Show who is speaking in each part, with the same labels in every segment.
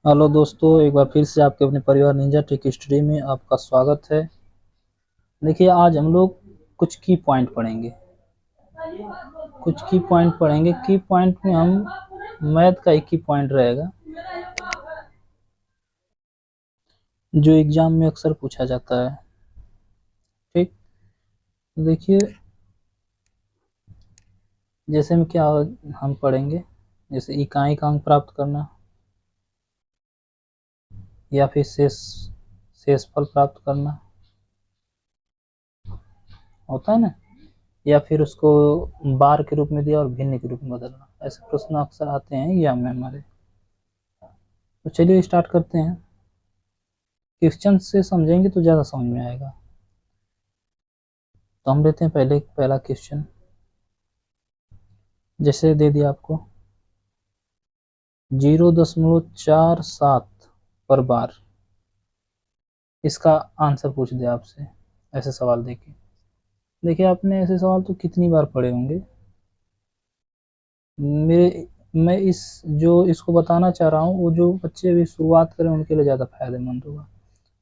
Speaker 1: Hello दोस्तों, एक बार फिर से आपके अपने परिवार निंजा टेक स्टडी में आपका स्वागत है। देखिए, आज हम लोग कुछ की पॉइंट पढ़ेंगे। की पॉइंट में हम मैथ का एक ही पॉइंट रहेगा जो एग्जाम में अक्सर पूछा जाता है। ठीक, तो देखिए, जैसे में क्या हम पढ़ेंगे, जैसे इकाई का अंक प्राप्त करना या फिर शेषफल प्राप्त करना होता है ना, या फिर उसको बार के रूप में दिया और भिन्न के रूप में बदलना। ऐसे प्रश्न अक्सर आते हैं एग्जाम में हमारे। तो चलिए स्टार्ट करते हैं। क्वेश्चन से समझेंगे तो ज़्यादा समझ में आएगा। तो हम लेते हैं पहला क्वेश्चन। जैसे दे दिया आपको 0.47 पर बार, इसका आंसर पूछ दिया आपसे। ऐसे सवाल देखिए, आपने ऐसे सवाल तो कितनी बार पढ़े होंगे। मैं इसको बताना चाह रहा हूँ, वो जो बच्चे अभी शुरुआत करें उनके लिए ज़्यादा फायदेमंद होगा,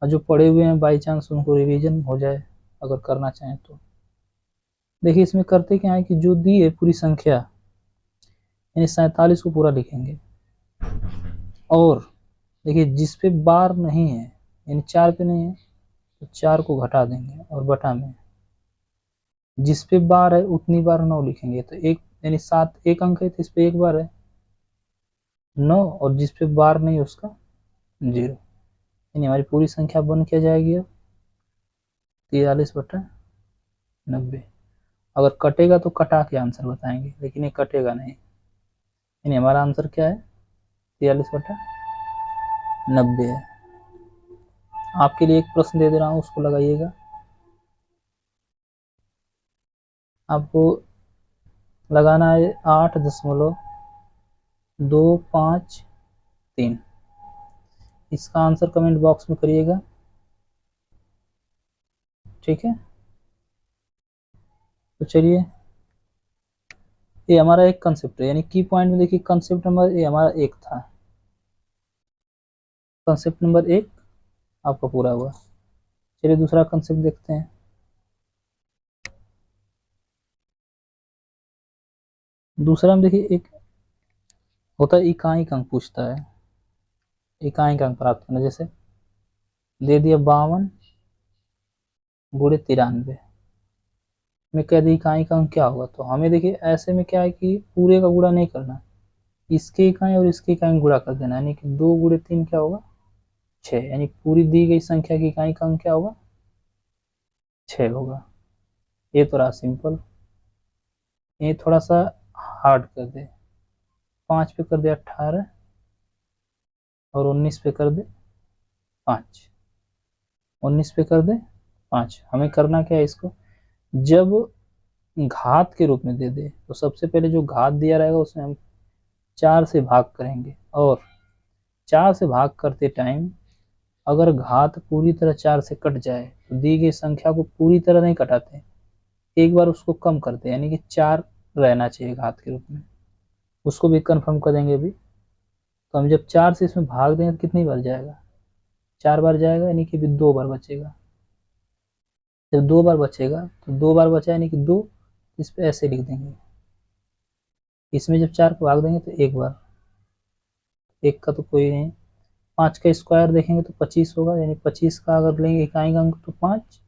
Speaker 1: और जो पढ़े हुए हैं बाई चांस उनको रिवीजन हो जाए अगर करना चाहें तो। देखिए, इसमें करते क्या है कि जो दी है पूरी संख्या, यानी 47 को पूरा लिखेंगे, और देखिए जिस पे बार नहीं है, यानी 4 पे नहीं है, तो 4 को घटा देंगे, और बटा में जिस पे बार है उतनी बार 9 लिखेंगे। तो एक, यानी 7 एक अंक है तो इस पे एक बार है 9, और जिस पे बार नहीं उसका 0। यानी हमारी पूरी संख्या बन क्या जाएगी अब 43/90। अगर कटेगा तो कटा के आंसर बताएंगे, लेकिन ये कटेगा नहीं। यानी हमारा आंसर क्या है 43/90 है। आपके लिए एक प्रश्न दे दे रहा हूँ, उसको लगाइएगा। आपको लगाना है 8.253। इसका आंसर कमेंट बॉक्स में करिएगा, ठीक है। तो चलिए, ये हमारा एक कंसेप्ट है, यानी की पॉइंट में देखिए कंसेप्ट नंबर ये हमारा एक था। कंसेप्ट नंबर एक आपका पूरा हुआ। चलिए दूसरा कंसेप्ट देखते हैं। दूसरा में देखिए एक होता है इकाई अंक पूछता है। इकाई अंक प्राप्त करना, जैसे दे दिया 52 गुणे 93 में कह दी इकाई का अंक क्या होगा। तो हमें देखिए ऐसे में क्या है कि पूरे का गुणा नहीं करना, इसके इकाई और इसके इकाई गुणा कर देना, यानी कि 2 गुणे 3 क्या होगा 6। यानी पूरी दी गई संख्या की इकाई का अंक क्या होगा 6 होगा। ये तो रहा सिंपल। ये थोड़ा सा हार्ड कर दे, 5 पे कर दे 18, और 19 पे कर दे 5। 19 पे कर दे 5। हमें करना क्या है, इसको जब घात के रूप में दे दे तो सबसे पहले जो घात दिया रहेगा उसमें हम 4 से भाग करेंगे, और 4 से भाग करते टाइम अगर घात पूरी तरह 4 से कट जाए तो दी गई संख्या को पूरी तरह नहीं कटाते, एक बार उसको कम करते हैं, यानी कि 4 रहना चाहिए घात के रूप में। उसको भी कंफर्म कर देंगे अभी। तो हम जब 4 से इसमें भाग देंगे तो कितनी बार जाएगा 4 बार जाएगा, यानी कि अभी 2 बार बचेगा। जब 2 बार बचेगा तो 2 बार बचा, यानी कि 2, इस पे ऐसे लिख देंगे। इसमें जब 4 को भाग देंगे तो एक बार, एक का तो कोई नहीं। 5 का स्क्वायर देखेंगे तो 25 होगा, यानी 25 का अगर लेंगे इकाई का अंक तो 5,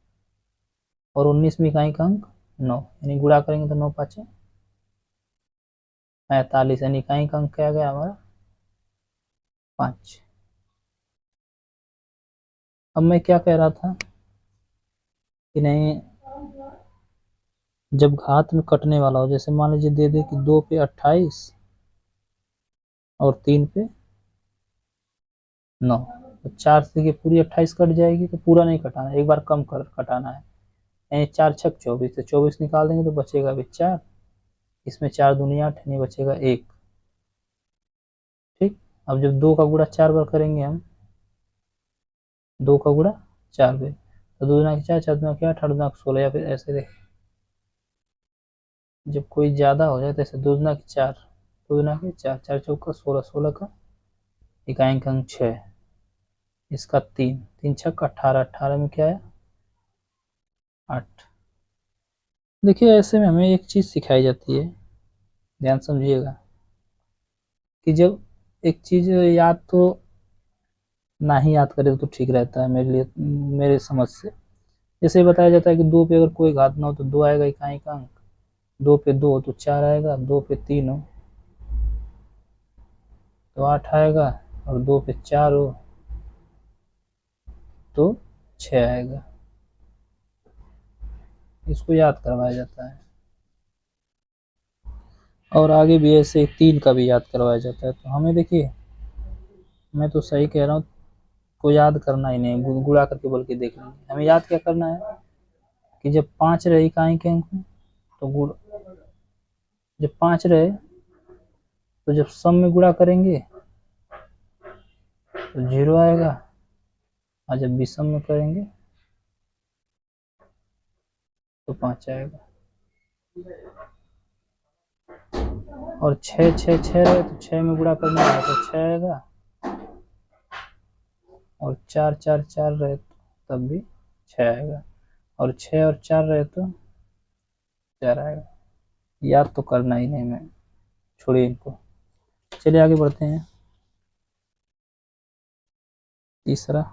Speaker 1: और 19 में इकाई का अंक 9, यानी गुणा करेंगे तो 9 5 45, यानी इकाई का अंक क्या आ गया हमारा 5। अब मैं क्या कह रहा था कि नहीं, जब घात में कटने वाला हो, जैसे मान लीजिए दे दे कि 2 पे 28 और 3 पे 9, तो 4 से देखिए पूरी 28 कट जाएगी, तो पूरा नहीं कटाना, एक बार कम कर कटाना है। यानी 4 छक 24, तो 24 निकाल देंगे तो बचेगा अभी 4। इसमें 4 दूनी 8, नहीं बचेगा 1। ठीक, अब जब 2 का गुणा 4 बार करेंगे हम, 2 का गुणा 4 बार, तो 2 दूना 4, 4 दूना 8, 8 दूना 16, या फिर ऐसे देख, जब कोई ज्यादा हो जाए तो ऐसे 2 दूना 4, 2 दूना 4, 4 चौका 16, 16 का इकाई अंक 6, इसका 3, 3 छक 18, 18 में क्या है 8। देखिए ऐसे में हमें एक चीज़ सिखाई जाती है, ध्यान समझिएगा, कि जब एक चीज़ याद तो ना ही याद करे तो ठीक रहता है मेरे लिए, मेरे समझ से। जैसे बताया जाता है कि 2 पे अगर कोई घात ना हो तो 2 आएगा इकाई का अंक, 2 पे 2 हो तो 4 आएगा, 2 पे 3 हो तो 8 आएगा, और 2 पे 4 हो तो 6 आएगा। इसको याद करवाया जाता है। और आगे भी ऐसे 3 का भी याद करवाया जाता है। तो हमें देखिए, मैं तो सही कह रहा हूँ, को याद करना ही नहीं, गुणा करके बल्कि देख लेंगे। हमें याद क्या करना है कि जब 5 रहे इकाई के अंक में तो गुण, जब 5 रहे तो जब सम में गुणा करेंगे तो 0 आएगा, और जब विषम में करेंगे तो 5 आएगा। और 6 6 6 रहे तो 6 में गुणा करना है तो 6 आएगा, और 4 4 4 रहे तो तब भी 6 आएगा, और 6 और 4 रहे तो 4 आएगा। याद तो करना ही नहीं, मैं छोड़िए इनको। चलिए आगे बढ़ते हैं। तीसरा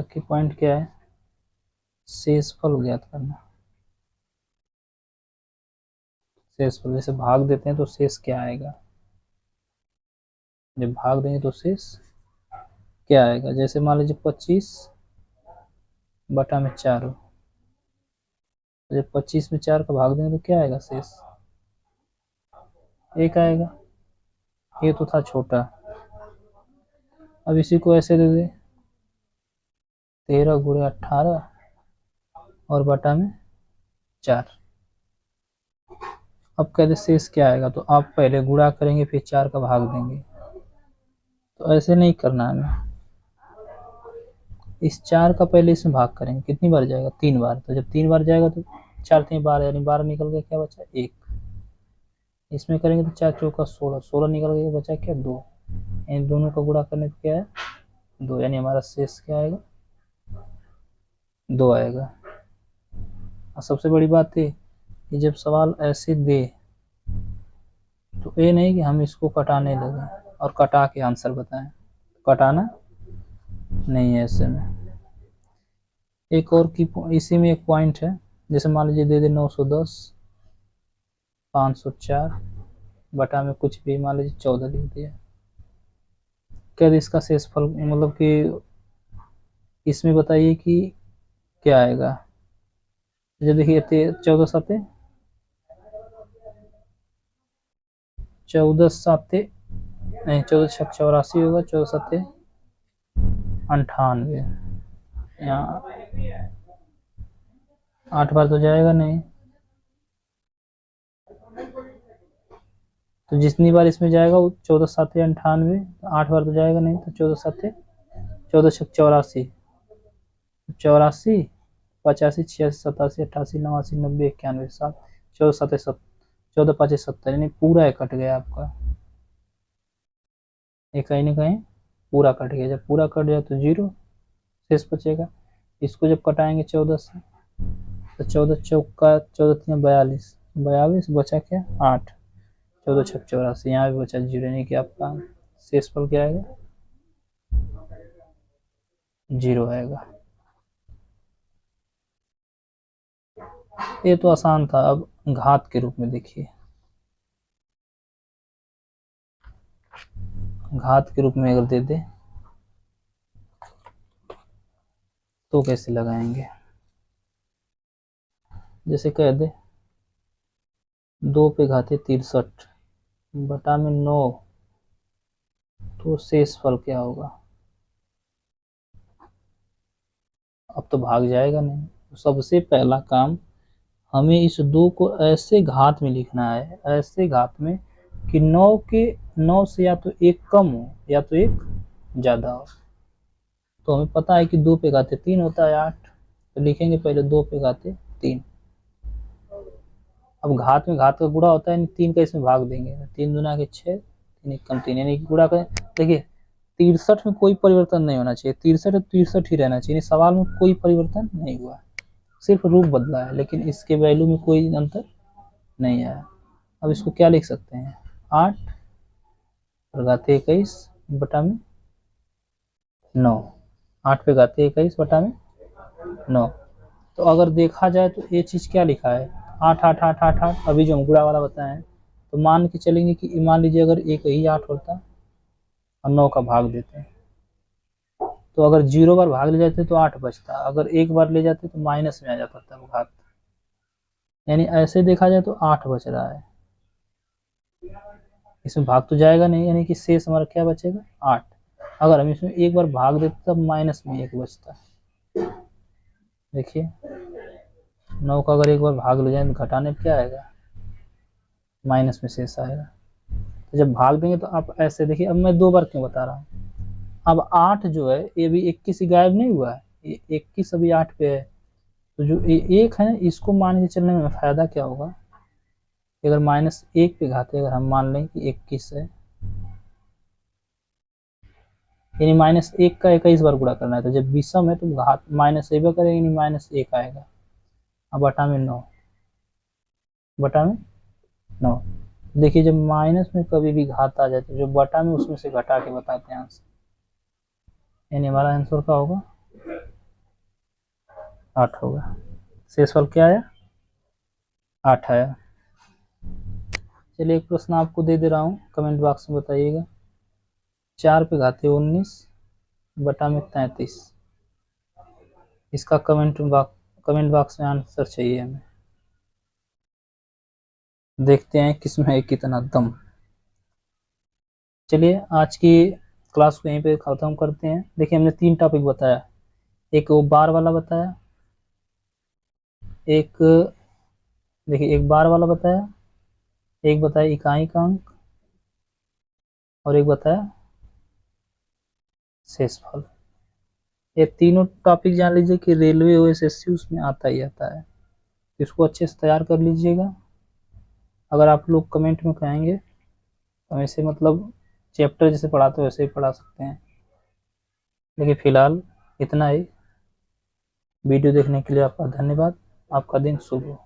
Speaker 1: की पॉइंट क्या है, शेषफल ज्ञात करना। शेषफल जैसे भाग देते हैं तो शेष क्या आएगा, जब भाग देंगे तो शेष क्या आएगा। जैसे मान लीजिए 25 बटा में 4 हो, तो जब 25 में 4 का भाग देंगे तो क्या आएगा शेष, 1 आएगा। ये तो था छोटा। अब इसी को ऐसे दे दे 13 गुणे 18 और बटा में 4। अब कहते शेष क्या आएगा, तो आप पहले गुणा करेंगे फिर 4 का भाग देंगे। तो ऐसे नहीं करना है, इस 4 का पहले इसमें भाग करेंगे, कितनी बार जाएगा 3 बार। तो जब 3 बार जाएगा तो 4 3 12, यानी 12 निकल गया, क्या बचा 1। इसमें करेंगे तो 4 चौका 16, 16 निकल गया, बचा क्या 2। इन दोनों का गुणा करने पर क्या है 2, यानी हमारा शेष क्या आएगा 2 आएगा। और सबसे बड़ी बात है कि जब सवाल ऐसे दे तो ये नहीं कि हम इसको कटाने लगे और कटा के आंसर बताएं, कटाना नहीं है ऐसे में। एक और की इसी में एक पॉइंट है, जैसे मान लीजिए दे दे 910 504 बटा में कुछ भी, मान लीजिए 14 लिख दिया। क्या इसका शेषफल मतलब कि इसमें बताइए कि क्या आएगा। जब देखिए 14 साते 14 साते नहीं, 14 छक 84 होगा, 14 साते 98। यहाँ 8 बार तो जाएगा नहीं, तो जितनी बार इसमें जाएगा वो 14 साते 98, 8 बार तो जाएगा नहीं, तो 14 साते 14 छक 84, 84 85 86 87 88 89 90 91 7, 14 साते 14 5 70, यानी पूरा कट गया आपका, ये कहीं ना कहीं पूरा कट गया। जब पूरा कट जाए तो 0 शेष बचेगा। इसको जब कटाएंगे 14 से तो 14 चौका 14 42, 42 बचा क्या 8, 14 छक 84, यहाँ भी बचा 0, यानी कि आपका शेषफल क्या आएगा 0 आएगा। ये तो आसान था। अब घात के रूप में देखिए, घात के रूप में अगर दे दे तो कैसे लगाएंगे। जैसे कह दे 2 पे घाते 63 बटा में 9, तो शेषफल क्या होगा। अब तो भाग जाएगा नहीं, तो सबसे पहला काम हमें इस 2 को ऐसे घात में लिखना है, ऐसे घात में कि 9 से या तो 1 कम हो या तो 1 ज़्यादा हो। तो हमें पता है कि 2 पे घाते 3 होता है 8, तो लिखेंगे पहले 2 पे घाते 3। अब घात में घात का गुणा होता है, 3 का इसमें भाग देंगे, 3 दूना के 6, 3 एक कम 3, यानी गुणा करें। देखिए 63 में कोई परिवर्तन नहीं होना चाहिए, 63 तो 63 ही रहना चाहिए, सवाल में कोई परिवर्तन नहीं हुआ, सिर्फ रूप बदला है, लेकिन इसके वैल्यू में कोई अंतर नहीं आया। अब इसको क्या लिख सकते हैं, 8 पर घाते 21 बटा में 9, 8 पे घाते 21 बटा में 9। तो अगर देखा जाए तो ये चीज़ क्या लिखा है, 8 8 8 8 8, अभी जो हम गुणा वाला बताए, तो मान के चलेंगे कि मान लीजिए अगर एक ही 8 होता और 9 का भाग देते हैं, तो अगर 0 बार भाग ले जाते तो 8 बचता, अगर एक बार ले जाते तो माइनस में आ जाता था घात, यानी ऐसे देखा जाए तो 8 बच रहा है, इसमें भाग तो जाएगा नहीं, यानी कि शेष हमारा क्या बचेगा 8। अगर हम इसमें एक बार भाग देते तब माइनस में 1 बचता। देखिए 9 का अगर एक बार भाग ले जाए तो घटाने पे क्या आएगा, माइनस में शेष आएगा। तो जब भाग देंगे तो आप ऐसे देखिए, अब मैं 2 बार क्यों बता रहा हूँ, अब 8 जो है ये भी 21 ही गायब नहीं हुआ है, ये 21 अभी 8 पे है, तो जो एक है ना इसको मान के चलने में फायदा क्या होगा, अगर -1 पे घाते अगर हम मान लें कि 21 है, यानी -1 का 21 बार गुणा करना है, तो जब विषम है तो घात -1 करेगा, यानी -1 आएगा। अब बटा में 9, बटा में 9। देखिए जब माइनस में कभी भी घात आ जाए तो जो बटा में उसमें से घटा के बताते हैं आंसर, यानी हमारा आंसर क्या होगा 8 होगा। शेषफल क्या आया 8 आया। चलिए एक प्रश्न आपको दे दे रहा हूँ, कमेंट बॉक्स में बताइएगा, 4 पे घाते 19 बटा में 33, इसका कमेंट बॉक्स में आंसर चाहिए हमें, देखते हैं किसमें है कितना दम। चलिए आज की क्लास को यहीं पे ख़त्म करते हैं। देखिए हमने 3 टॉपिक बताया, एक वो बार वाला बताया, एक देखिए एक बार वाला बताया, एक बताया इकाई का अंक, और एक बताया शेषफल। ये तीनों टॉपिक जान लीजिए कि रेलवे ओएसएससी उसमें आता ही आता है, इसको अच्छे से तैयार कर लीजिएगा। अगर आप लोग कमेंट में कहेंगे तो ऐसे मतलब चैप्टर जैसे पढ़ाते हो वैसे ही पढ़ा सकते हैं, लेकिन फ़िलहाल इतना ही। वीडियो देखने के लिए आपका धन्यवाद, आपका दिन शुभ हो।